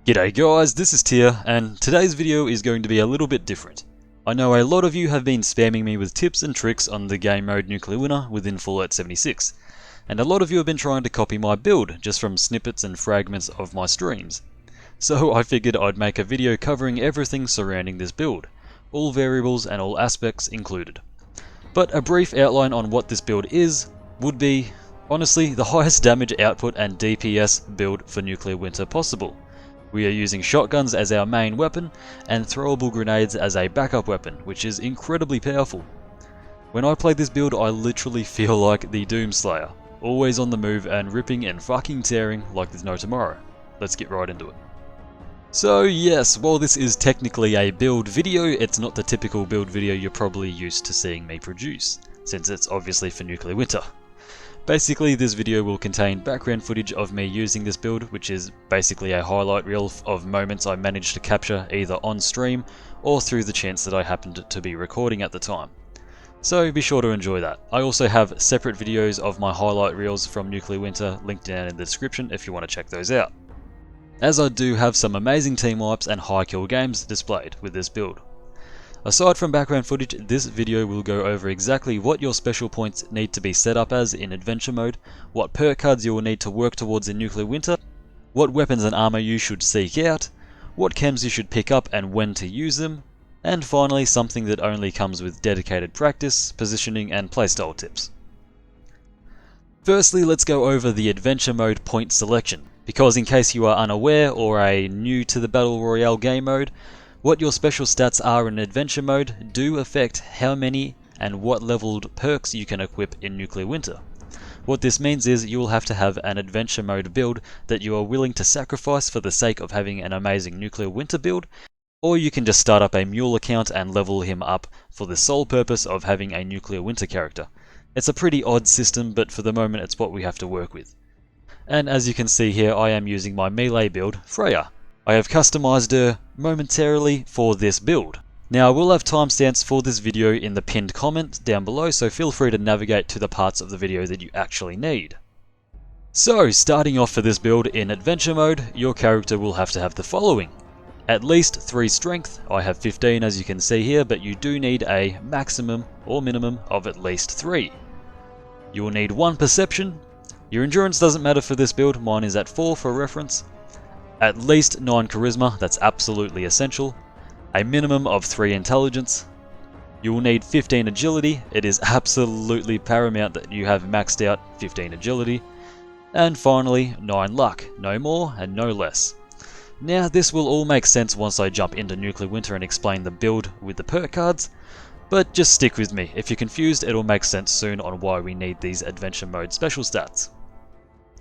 G'day guys, this is Tyr, and today's video is going to be a little bit different. I know a lot of you have been spamming me with tips and tricks on the game mode Nuclear Winter within Fallout 76, and a lot of you have been trying to copy my build just from snippets and fragments of my streams. So I figured I'd make a video covering everything surrounding this build, all variables and all aspects included. But a brief outline on what this build is would be, honestly, the highest damage output and DPS build for Nuclear Winter possible. We are using shotguns as our main weapon and throwable grenades as a backup weapon, which is incredibly powerful. When I play this build, I literally feel like the Doomslayer, always on the move and ripping and fucking tearing like there's no tomorrow. Let's get right into it. So yes, while this is technically a build video, it's not the typical build video you're probably used to seeing me produce, since it's obviously for Nuclear Winter. Basically, this video will contain background footage of me using this build, which is basically a highlight reel of moments I managed to capture either on stream or through the chance that I happened to be recording at the time. So be sure to enjoy that. I also have separate videos of my highlight reels from Nuclear Winter linked down in the description if you want to check those out, as I do have some amazing team wipes and high kill games displayed with this build. Aside from background footage, this video will go over exactly what your special points need to be set up as in adventure mode, what perk cards you will need to work towards in Nuclear Winter, what weapons and armor you should seek out, what chems you should pick up and when to use them, and finally something that only comes with dedicated practice, positioning and playstyle tips. Firstly, let's go over the adventure mode point selection, because in case you are unaware or are new to the Battle Royale game mode, what your special stats are in adventure mode do affect how many and what leveled perks you can equip in Nuclear Winter. What this means is you will have to have an adventure mode build that you are willing to sacrifice for the sake of having an amazing Nuclear Winter build, or you can just start up a mule account and level him up for the sole purpose of having a Nuclear Winter character. It's a pretty odd system, but for the moment it's what we have to work with. And as you can see here, I am using my melee build, Freya. I have customized her momentarily for this build. Now I will have timestamps for this video in the pinned comment down below, so feel free to navigate to the parts of the video that you actually need. So starting off for this build in adventure mode, your character will have to have the following. At least 3 strength, I have 15 as you can see here, but you do need a maximum or minimum of at least 3. You will need 1 perception. Your endurance doesn't matter for this build, mine is at 4 for reference. At least 9 charisma, that's absolutely essential. A minimum of 3 intelligence. You will need 15 agility, it is absolutely paramount that you have maxed out 15 agility. And finally, 9 luck, no more and no less. Now this will all make sense once I jump into Nuclear Winter and explain the build with the perk cards, but just stick with me. If you're confused, it'll make sense soon on why we need these adventure mode special stats.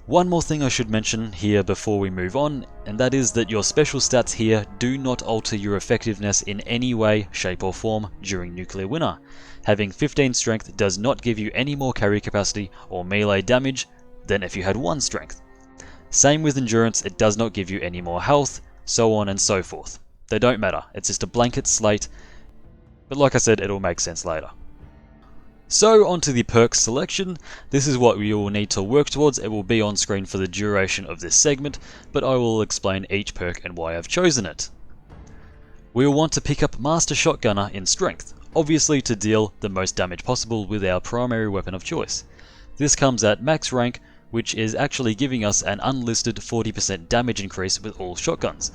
One more thing I should mention here before we move on, and that is that your special stats here do not alter your effectiveness in any way, shape or form during Nuclear Winter. Having 15 strength does not give you any more carry capacity or melee damage than if you had 1 strength. Same with endurance, it does not give you any more health, so on and so forth. They don't matter, it's just a blanket slate, but like I said, it'll make sense later. So onto the perk selection. This is what we will need to work towards. It will be on screen for the duration of this segment, but I will explain each perk and why I've chosen it. We will want to pick up Master Shotgunner in strength, obviously to deal the most damage possible with our primary weapon of choice. This comes at max rank, which is actually giving us an unlisted 40% damage increase with all shotguns.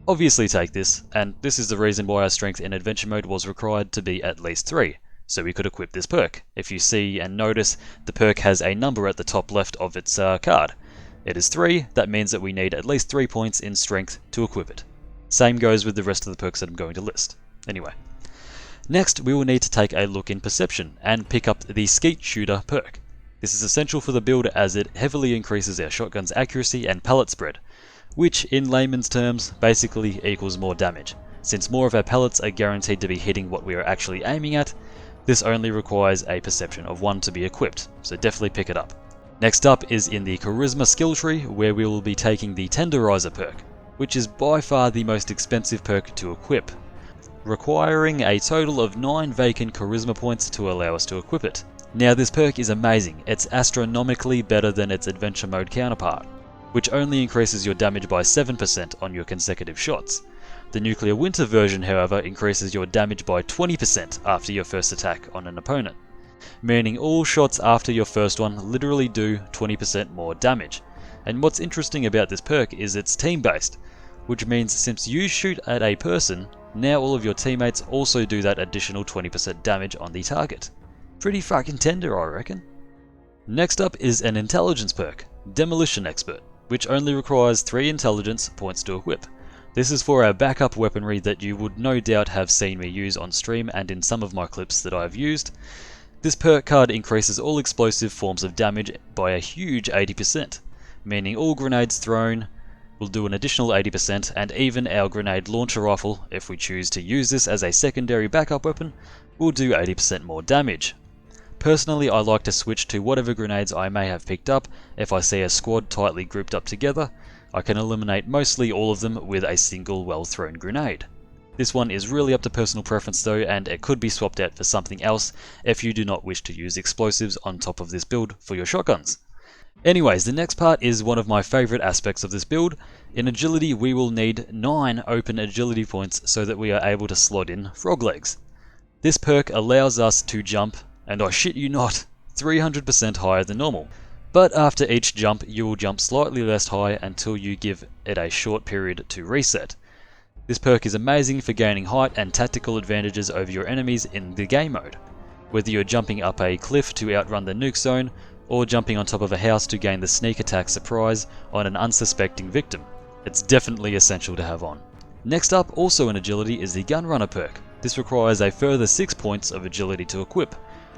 Obviously take this, and this is the reason why our strength in adventure mode was required to be at least 3. So we could equip this perk. If you see and notice, the perk has a number at the top left of its card. It is 3, that means that we need at least 3 points in strength to equip it. Same goes with the rest of the perks that I'm going to list. Anyway. Next, we will need to take a look in perception and pick up the Skeet Shooter perk. This is essential for the build as it heavily increases our shotgun's accuracy and pellet spread, which in layman's terms basically equals more damage. Since more of our pellets are guaranteed to be hitting what we are actually aiming at, this only requires a perception of 1 to be equipped, so definitely pick it up. Next up is in the Charisma skill tree, where we will be taking the Tenderizer perk, which is by far the most expensive perk to equip, requiring a total of 9 vacant Charisma points to allow us to equip it. Now this perk is amazing, it's astronomically better than its adventure mode counterpart. which only increases your damage by 7% on your consecutive shots. The nuclear winter version, however, increases your damage by 20% after your first attack on an opponent, meaning all shots after your first one literally do 20% more damage. And what's interesting about this perk is it's team-based, which means since you shoot at a person, now all of your teammates also do that additional 20% damage on the target. Pretty fucking tender, I reckon. Next up is an intelligence perk, Demolition Expert, which only requires 3 intelligence points to equip. This is for our backup weaponry that you would no doubt have seen me use on stream and in some of my clips that I have used. This perk card increases all explosive forms of damage by a huge 80%, meaning all grenades thrown will do an additional 80%, and even our grenade launcher rifle, if we choose to use this as a secondary backup weapon, will do 80% more damage. Personally, I like to switch to whatever grenades I may have picked up. If I see a squad tightly grouped up together, I can eliminate mostly all of them with a single well-thrown grenade. This one is really up to personal preference though, and it could be swapped out for something else if you do not wish to use explosives on top of this build for your shotguns. Anyways, the next part is one of my favourite aspects of this build. In agility, we will need 9 open agility points so that we are able to slot in frog legs. This perk allows us to jump, and I shit you not, 300% higher than normal. But after each jump, you will jump slightly less high until you give it a short period to reset. This perk is amazing for gaining height and tactical advantages over your enemies in the game mode, whether you're jumping up a cliff to outrun the nuke zone, or jumping on top of a house to gain the sneak attack surprise on an unsuspecting victim. It's definitely essential to have on. Next up, also in agility, is the Gunrunner perk. This requires a further 6 points of agility to equip.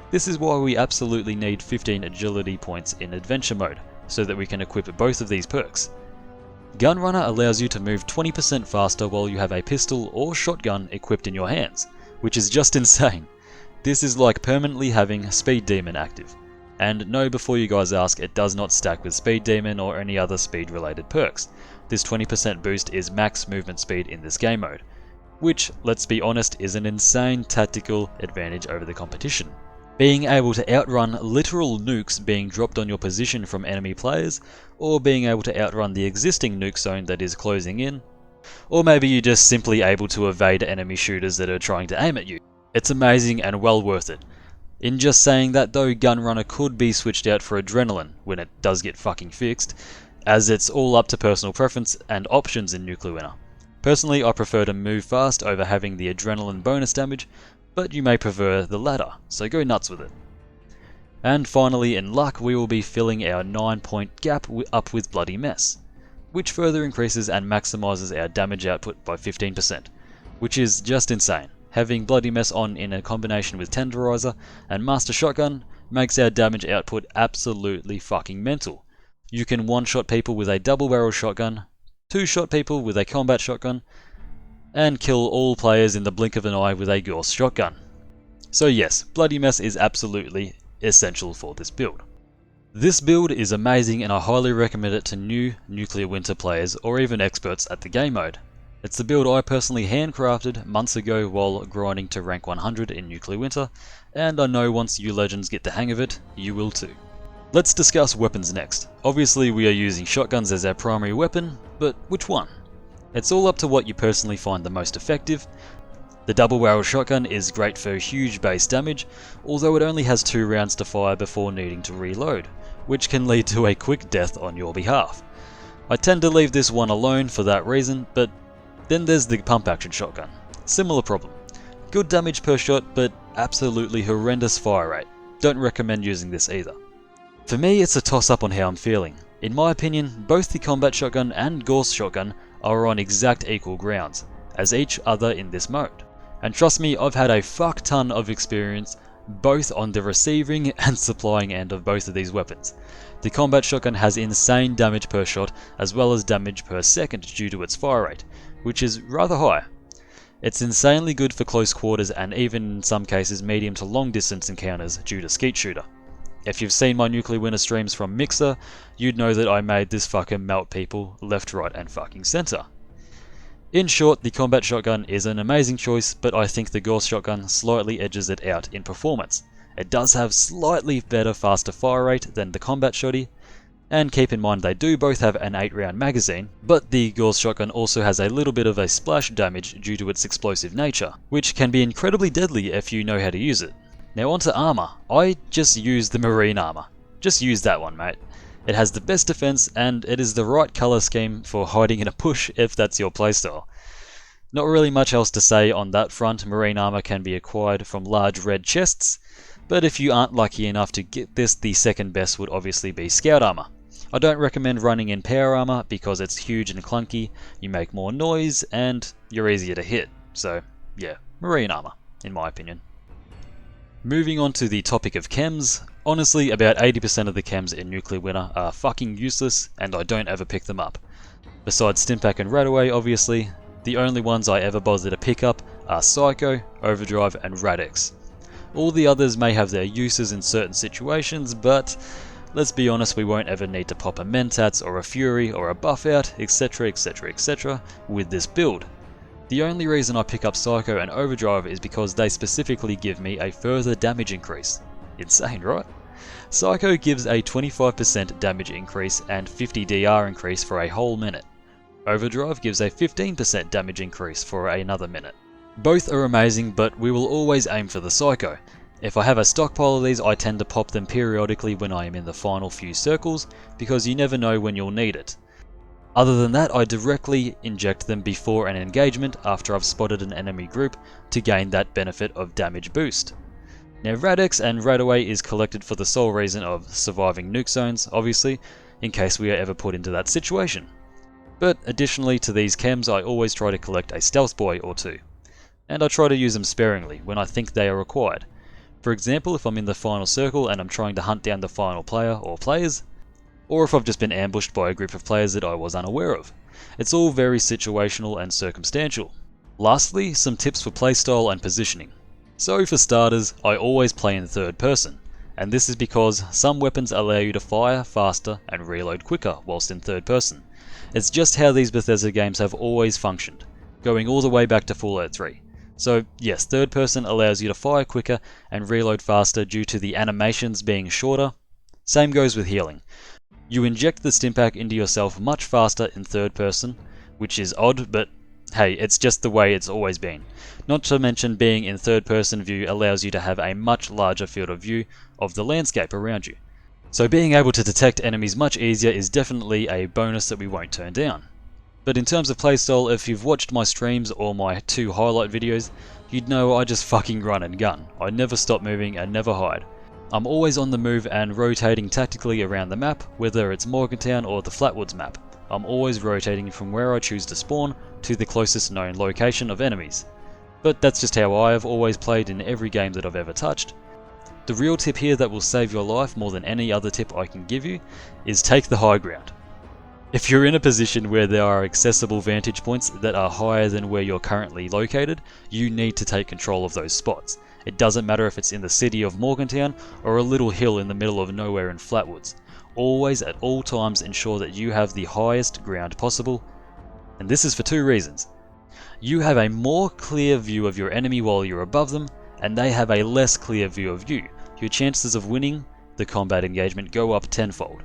This is why we absolutely need 15 agility points in adventure mode, so that we can equip both of these perks. Gunrunner allows you to move 20% faster while you have a pistol or shotgun equipped in your hands, which is just insane. This is like permanently having Speed Demon active. And no, before you guys ask, it does not stack with Speed Demon or any other speed related perks. This 20% boost is max movement speed in this game mode, which, let's be honest, is an insane tactical advantage over the competition. Being able to outrun literal nukes being dropped on your position from enemy players, or being able to outrun the existing nuke zone that is closing in, or maybe you're just simply able to evade enemy shooters that are trying to aim at you. It's amazing and well worth it. In just saying that though, Gunrunner could be switched out for Adrenaline when it does get fucking fixed, as it's all up to personal preference and options in Nuclear Winter. Personally, I prefer to move fast over having the Adrenaline bonus damage, but you may prefer the latter, so go nuts with it. And finally, in luck, we will be filling our 9-point gap up with Bloody Mess, which further increases and maximizes our damage output by 15%, which is just insane. Having Bloody Mess on in a combination with Tenderizer and Master Shotgun makes our damage output absolutely fucking mental. You can one-shot people with a double-barrel shotgun, two-shot people with a combat shotgun, and kill all players in the blink of an eye with a Gorse shotgun. So yes, Bloody Mess is absolutely essential for this build. This build is amazing and I highly recommend it to new Nuclear Winter players or even experts at the game mode. It's the build I personally handcrafted months ago while grinding to rank 100 in Nuclear Winter, and I know once you legends get the hang of it, you will too. Let's discuss weapons next. Obviously we are using shotguns as our primary weapon, but which one? It's all up to what you personally find the most effective. The double barrel shotgun is great for huge base damage, although it only has 2 rounds to fire before needing to reload, which can lead to a quick death on your behalf. I tend to leave this one alone for that reason, but then there's the pump action shotgun. Similar problem. Good damage per shot, but absolutely horrendous fire rate. Don't recommend using this either. For me, it's a toss up on how I'm feeling. In my opinion, both the combat shotgun and Gorse shotgun are on exact equal grounds as each other in this mode. And trust me, I've had a fuck ton of experience both on the receiving and supplying end of both of these weapons. The combat shotgun has insane damage per shot as well as damage per second due to its fire rate, which is rather high. It's insanely good for close quarters and even in some cases medium to long distance encounters due to Skeet Shooter. If you've seen my Nuclear Winter streams from Mixer, you'd know that I made this fucker melt people left, right and fucking center. In short, the combat shotgun is an amazing choice, but I think the Gorse shotgun slightly edges it out in performance. It does have slightly better faster fire rate than the combat shotty, And keep in mind they do both have an 8-round magazine, but the Gauss shotgun also has a little bit of a splash damage due to its explosive nature, which can be incredibly deadly if you know how to use it. Now onto armor. I just use the marine armor. Just use that one, mate. It has the best defense and it is the right color scheme for hiding in a bush if that's your playstyle. Not really much else to say on that front. Marine armor can be acquired from large red chests, but if you aren't lucky enough to get this, the second best would obviously be scout armor. I don't recommend running in power armor because it's huge and clunky, you make more noise, and you're easier to hit. So yeah, marine armor, in my opinion. Moving on to the topic of chems, honestly about 80% of the chems in Nuclear Winter are fucking useless and I don't ever pick them up. Besides Stimpack and Radaway obviously, the only ones I ever bother to pick up are Psycho, Overdrive and Radix. All the others may have their uses in certain situations, but let's be honest, we won't ever need to pop a Mentats or a Fury or a Buff Out, etc, etc, etc with this build. The only reason I pick up Psycho and Overdrive is because they specifically give me a further damage increase. Insane, right? Psycho gives a 25% damage increase and 50 DR increase for a whole minute. Overdrive gives a 15% damage increase for another minute. Both are amazing, but we will always aim for the Psycho. If I have a stockpile of these, I tend to pop them periodically when I am in the final few circles, because you never know when you'll need it. Other than that, I directly inject them before an engagement after I've spotted an enemy group to gain that benefit of damage boost. Now Radix and Radaway is collected for the sole reason of surviving nuke zones, obviously, in case we are ever put into that situation. But additionally to these chems, I always try to collect a stealth boy or two. And I try to use them sparingly when I think they are required. For example, if I'm in the final circle and I'm trying to hunt down the final player or players, or if I've just been ambushed by a group of players that I was unaware of. It's all very situational and circumstantial. Lastly, some tips for playstyle and positioning. So for starters, I always play in third person, and this is because some weapons allow you to fire faster and reload quicker whilst in third person. It's just how these Bethesda games have always functioned, going all the way back to Fallout 3. So yes, third person allows you to fire quicker and reload faster due to the animations being shorter. Same goes with healing. You inject the Stimpack into yourself much faster in third person, which is odd, but hey, it's just the way it's always been. Not to mention being in third person view allows you to have a much larger field of view of the landscape around you. So being able to detect enemies much easier is definitely a bonus that we won't turn down. But in terms of playstyle, if you've watched my streams or my 2 highlight videos, you'd know I just fucking run and gun. I never stop moving and never hide. I'm always on the move and rotating tactically around the map, whether it's Morgantown or the Flatwoods map. I'm always rotating from where I choose to spawn to the closest known location of enemies. But that's just how I have always played in every game that I've ever touched. The real tip here that will save your life more than any other tip I can give you is take the high ground. If you're in a position where there are accessible vantage points that are higher than where you're currently located, you need to take control of those spots. It doesn't matter if it's in the city of Morgantown or a little hill in the middle of nowhere in Flatwoods. Always at all times ensure that you have the highest ground possible, and this is for 2 reasons. You have a more clear view of your enemy while you're above them, and they have a less clear view of you. Your chances of winning the combat engagement go up tenfold.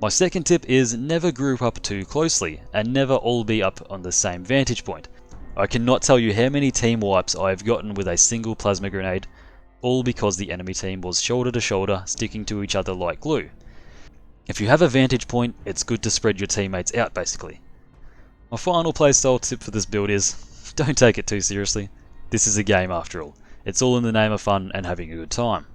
My second tip is never group up too closely, and never all be up on the same vantage point. I cannot tell you how many team wipes I have gotten with a single plasma grenade, all because the enemy team was shoulder to shoulder, sticking to each other like glue. If you have a vantage point, it's good to spread your teammates out basically. My final playstyle tip for this build is, don't take it too seriously. This is a game after all. It's all in the name of fun and having a good time.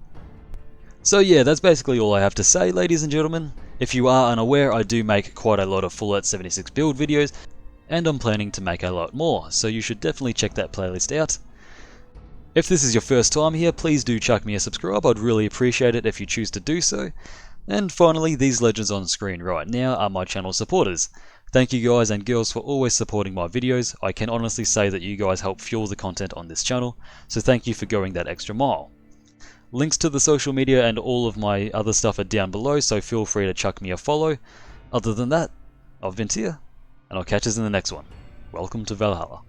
So yeah, that's basically all I have to say, ladies and gentlemen. If you are unaware, I do make quite a lot of Fallout 76 build videos, and I'm planning to make a lot more, so you should definitely check that playlist out. If this is your first time here, please do chuck me a subscribe. I'd really appreciate it if you choose to do so. And finally, these legends on screen right now are my channel supporters. Thank you guys and girls for always supporting my videos. I can honestly say that you guys help fuel the content on this channel, so thank you for going that extra mile. Links to the social media and all of my other stuff are down below, so feel free to chuck me a follow. Other than that, I've been Tyr, and I'll catch us in the next one. Welcome to Valhalla.